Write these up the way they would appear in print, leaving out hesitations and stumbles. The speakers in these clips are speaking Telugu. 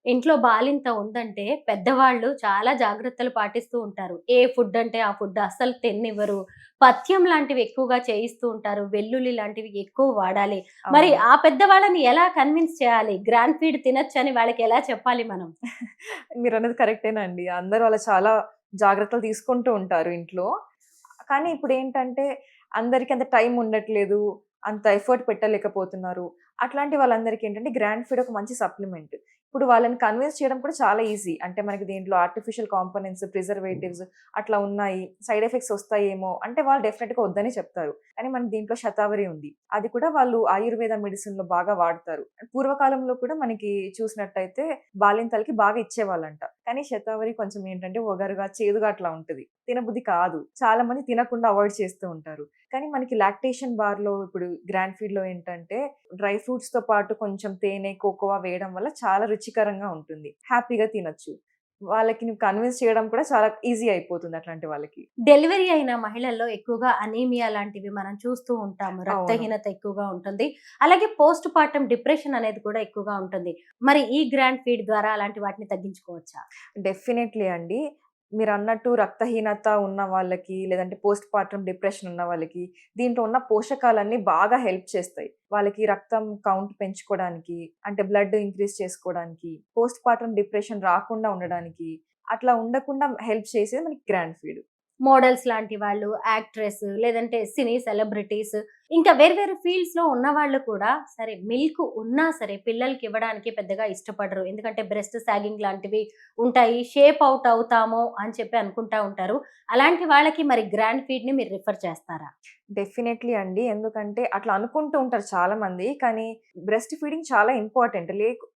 ఇంట్లో బాలింత ఉందంటే పెద్దవాళ్ళు చాలా జాగ్రత్తలు పాటిస్తూ ఉంటారు. ఏ ఫుడ్ అంటే ఆ ఫుడ్ అస్సలు తిననివ్వరు. పథ్యం లాంటివి ఎక్కువగా చేయిస్తూ ఉంటారు. వెల్లుల్లి లాంటివి ఎక్కువ వాడాలి. మరి అవును. ఆ పెద్దవాళ్ళని ఎలా కన్విన్స్ చేయాలి? గ్రాండ్ ఫీడ్ తినొచ్చని వాళ్ళకి ఎలా చెప్పాలి మనం? మీరన్నది కరెక్టేనండి. అందరూ అలా చాలా జాగ్రత్తలు తీసుకుంటూ ఉంటారు ఇంట్లో. కానీ ఇప్పుడేంటంటే అందరికి అంత టైం ఉండట్లేదు. అంత ఎఫర్ట్ పెట్టలేకపోతున్నారు. అట్లాంటి వాళ్ళందరికీ ఏంటంటే గ్రాండ్ ఫీడ్ ఒక మంచి సప్లిమెంట్. ఇప్పుడు వాళ్ళని కన్విన్స్ చేయడం కూడా చాలా ఈజీ. అంటే మనకి దీంట్లో ఆర్టిఫిషియల్ కాంపోనెంట్స్, ప్రిజర్వేటివ్స్ అట్లా ఉన్నాయి. సైడ్ ఎఫెక్ట్స్ వస్తాయేమో అంటే వాళ్ళు డెఫినిట్‌గా వద్దనే చెప్తారు. కానీ మనకి దీంట్లో శతావరి ఉంది. అది కూడా వాళ్ళు ఆయుర్వేద మెడిసిన్‌లో బాగా వాడతారు. పూర్వకాలంలో కూడా మనకి చూసినట్టయితే బాలింతలకి బాగా ఇచ్చేవాళ్ళంట. కానీ శతావరి కొంచెం ఏంటంటే వగరుగా, చేదుగా అట్లా ఉంటది. తినబుద్ధి కాదు. చాలా మంది తినకుండా అవాయిడ్ చేస్తూ ఉంటారు. కానీ మనకి లాక్టేషన్ బార్‌లో ఇప్పుడు గ్రాండ్ ఫీడ్‌లో ఏంటంటే డ్రై ఫ్రూట్స్‌తో పాటు కొంచెం తేనె, కోకోవా వేయడం వల్ల చాలా రుచికరంగా ఉంటుంది. హ్యాపీగా తినొచ్చు. వాళ్ళకి నువ్వు కన్విన్స్ చేయడం కూడా చాలా ఈజీ అయిపోతుంది అట్లాంటి వాళ్ళకి. డెలివరీ అయిన మహిళల్లో ఎక్కువగా అనీమియా లాంటివి మనం చూస్తూ ఉంటాము. అవును. రక్తహీనత ఎక్కువగా ఉంటుంది. అలాగే పోస్ట్ పార్టమ్ డిప్రెషన్ అనేది కూడా ఎక్కువగా ఉంటుంది. మరి ఈ గ్రాండ్ ఫీడ్ ద్వారా అలాంటి వాటిని తగ్గించుకోవచ్చా? డెఫినైట్‌లీ అండి. మీరన్నట్టు రక్తహీనత ఉన్న వాళ్ళకి, లేదంటే పోస్ట్ పార్టమ్ డిప్రెషన్ ఉన్న వాళ్ళకి, దీంట్లో ఉన్న పోషకాలన్నీ బాగా హెల్ప్ చేస్తాయి. వాళ్ళకి రక్తం కౌంట్ పెంచుకోవడానికి, అంటే బ్లడ్ ఇంక్రీజ్ చేసుకోవడానికి, పోస్ట్ పార్టమ్ డిప్రెషన్ రాకుండా ఉండడానికి, అట్లా ఉండకుండా హెల్ప్ చేసేది మనకి గ్రాండ్ ఫీడ్. మోడల్స్ లాంటి వాళ్ళు, యాక్ట్రెస్ లేదంటే సినీ సెలబ్రిటీస్ ఇంకా వేరు వేరు ఫీల్డ్స్‌లో ఉన్నవాళ్ళు కూడా సరే మిల్క్ ఉన్నా సరే పిల్లలకివ్వడానికి పెద్దగా ఇష్టపడరు. ఎందుకంటే బ్రెస్ట్ సాగింగ్ లాంటివి ఉంటాయి. షేప్ ఔట్ అవుతామో అని చెప్పి అనుకుంటా ఉంటారు. అలాంటి వాళ్ళకి మరి గ్రాండ్ ఫీడ్‌ని మీరు రిఫర్ చేస్తారా? డెఫినైట్‌లీ అండి. ఎందుకంటే అట్లా అనుకుంటూ ఉంటారు చాలామంది. కానీ బ్రెస్ట్ ఫీడింగ్ చాలా ఇంపార్టెంట్.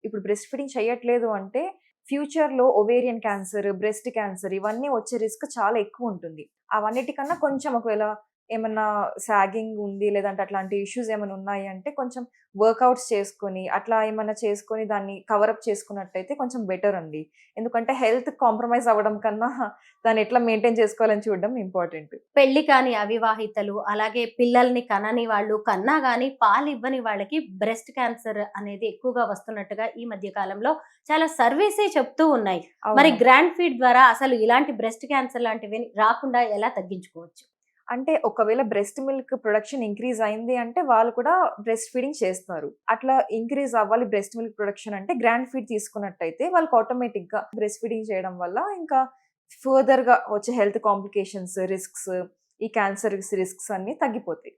ఇప్పుడు బ్రెస్ట్ ఫీడింగ్ చెయ్యట్లేదు అంటే ఫ్యూచర్‌లో ఒవేరియన్ క్యాన్సర్, బ్రెస్ట్ క్యాన్సర్ ఇవన్నీ వచ్చే రిస్క్ చాలా ఎక్కువుంటుంది. అవన్నిటికన్నా కొంచెం ఒకవేళ ఏమన్నా సాగింగ్ ఉంది, లేదంటే అట్లాంటి ఇష్యూస్ ఏమైనా ఉన్నాయి అంటే కొంచెం వర్కౌట్స్ చేసుకొని, అట్లా ఏమన్నా చేసుకొని దాన్ని కవర్ అప్ చేసుకున్నట్టయితే కొంచెం బెటర్ అండి. ఎందుకంటే హెల్త్ కాంప్రమైజ్ అవ్వడం కన్నా దాన్ని ఎట్లా మెయింటైన్ చేసుకోవాలని చూడడం ఇంపార్టెంట్. పెళ్లి కాని అవివాహితలు, అలాగే పిల్లల్ని కనని వాళ్ళు, కన్నా గాని పాలివ్వని వాళ్ళకి బ్రెస్ట్ క్యాన్సర్ అనేది ఎక్కువగా వస్తున్నట్టుగా ఈ మధ్య కాలంలో చాలా సర్వేసే చెప్తూ ఉన్నాయి. మరి అవును. గ్రాండ్ ఫీడ్ ద్వారా అసలు ఇలాంటి బ్రెస్ట్ క్యాన్సర్ లాంటివి రాకుండా ఎలా తగ్గించుకోవచ్చు? అంటే ఒకవేళ బ్రెస్ట్ మిల్క్ ప్రొడక్షన్ ఇంక్రీజ్ అయింది అంటే వాళ్ళు కూడా బ్రెస్ట్ ఫీడింగ్ చేస్తారు. అట్లా ఇంక్రీజ్ అవ్వాలి బ్రెస్ట్ మిల్క్ ప్రొడక్షన్ అంటే గ్రాండ్ ఫీడ్ తీసుకున్నట్టయితే వాళ్ళకి ఆటోమేటిక్‌గా బ్రెస్ట్ ఫీడింగ్ చేయడం వల్ల ఇంకా ఫర్దర్‌గా వచ్చే హెల్త్ కాంప్లికేషన్స్, రిస్క్స్, ఈ క్యాన్సర్ రిస్క్స్ అన్నీ తగ్గిపోతాయి.